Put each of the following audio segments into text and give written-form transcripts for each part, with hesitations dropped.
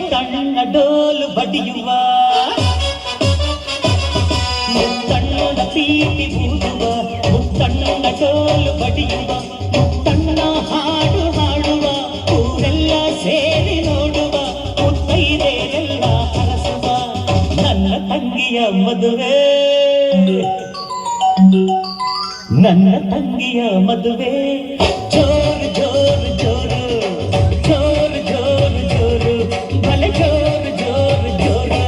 ಮುತ್ತಣ್ಣ ಡೋಲು ಬಡಿಯುವ ಮುತ್ತಣ್ಣ ಪೀಟಿ ಬೂದುವ ಮುತ್ತಣ್ಣ ಡೋಲು ಬಡಿಯುವ ಮುತ್ತಣ್ಣ ಹಾಡು ಹಾಡುವ ಊರೆಲ್ಲ ಸೇರಿ ನೋಡುವ ಮುತ್ತೈದೆಯರೆಲ್ಲ ಹರಸುವ ನನ್ನ ತಂಗಿಯ ಮದುವೆ ನನ್ನ ತಂಗಿಯ ಮದುವೆ ಜೋರು ಜೋರು ಜೋರು ಜೋರು ಜೋರು ಜೋರು ಭಲೆ ಜೋರು ಜೋರು ಜೋರು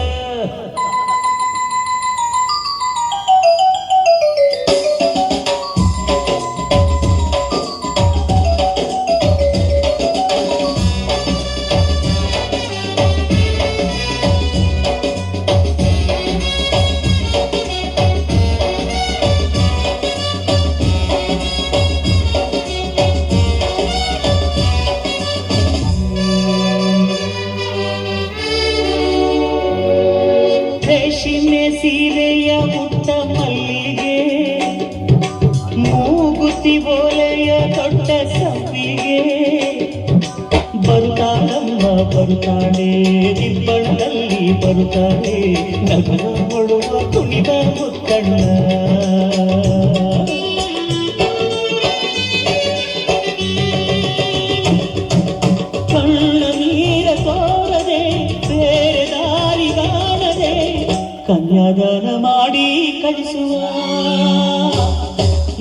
ರೇಷ್ಮೆ ಸೀರೆಯ ಮುಟ್ಟ ಮಲ್ಲಿಗೆ ಮೂಗುತಿ ಬೋಲೆಯ ದೊಡ್ಡ ಸಂಪಿಗೆ ಬರುತ್ತಾಳಮ್ಮ ಬರುತ್ತಾಳೆ ದಿಬ್ಬಣದಲ್ಲಿ ಬರುತ್ತಾಳೆ ನಗರ ಹೊಡುವ ಕುಣಿದ ಮುತ್ತಣ್ಣ ಕಣ್ಣ ನೀರ ತೋರದೆ ಬೇರೆ ದಾರಿ ಕಾಣದೆ ಕನ್ಯಾದಾನ ಮಾಡಿ ಕಳಿಸುವ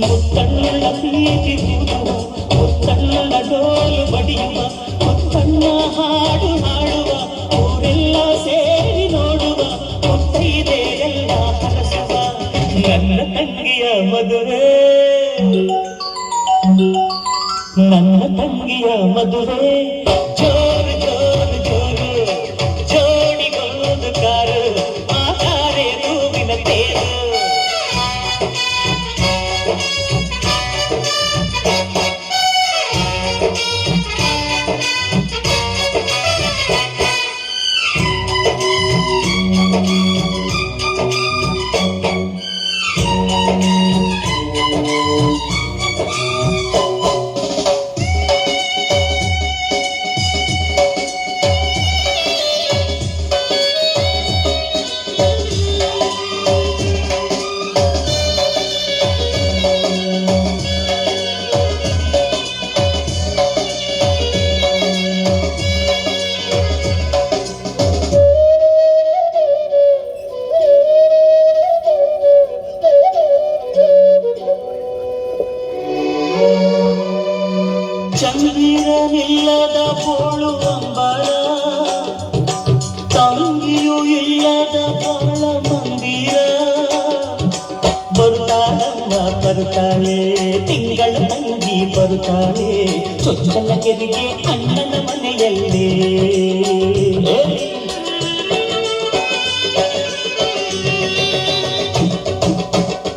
ಮುತ್ತಣ್ಣ ಪ್ರೀತಿ ಕೂಡುವ ಮುತ್ತಣ್ಣ ಡೋಲು ಬಡಿಯುವ ಮುತ್ತಣ್ಣ ಹಾಡು ಹಾಡುವ ಊರೆಲ್ಲ ಸೇರಿ ನೋಡುವ ಮುತ್ತೈದೆಯರೆಲ್ಲ ಹರಸುವ ನನ್ನ ತಂಗಿಯ ಮದುವೆ ನನ್ನ ತಂಗಿಯ ಮದುವೆ ಜೋರು ಜೋರು ಜೋರು ಜೋಡಿಗೊಂದು ಕಾರು ಆ ತಾರೆ ಹೂವಿನ ತೇರು ಚಂದಿರನಿಲ್ಲದ ಬೋಳು ಅಂಬಳ ತಂಗಿಯೂ ಇಲ್ಲದ ಬಾಳ ಮಂದಿರ ಬರುತ್ತಾಳಮ್ಮ ಬರುತ್ತಾಳೆ ತಿಂಗಳ ತಂಗಿ ಬರುತ್ತಾಳೆ ಚೊಚ್ಚಲ ಗೆರಿಗೆ ಅಣ್ಣನ ಮನೆಯಲ್ಲೇ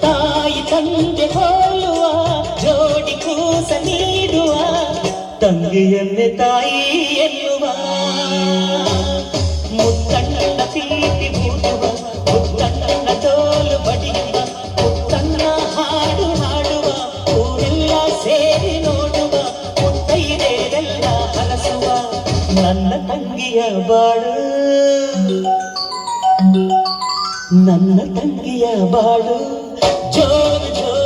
ತಾಯಿ ತಂದೆ ಹೋಲುವ ಜೋಡಿ ಕೂಸ ನೀಡುವ ತಂಗಿಯನ್ನೇ ತಾಯಿ ಎನ್ನುವ ಮುತ್ತಣ್ಣ ಪ್ರೀತಿ ಬೂದುವ ಮುತ್ತಣ್ಣ ಡೋಲು ಬಡಿಯುವ ಮುತ್ತಣ್ಣ ಹಾಡು ಹಾಡುವ ಊರೆಲ್ಲ ಸೇರಿ ನೋಡುವ ಮುತ್ತೈದೆಯರೆಲ್ಲ ಹರಸುವ ನನ್ನ ತಂಗಿಯ ಬಾಳು ನನ್ನ ತಂಗಿಯ ಬಾಳು ಜೋರು ಜೋರು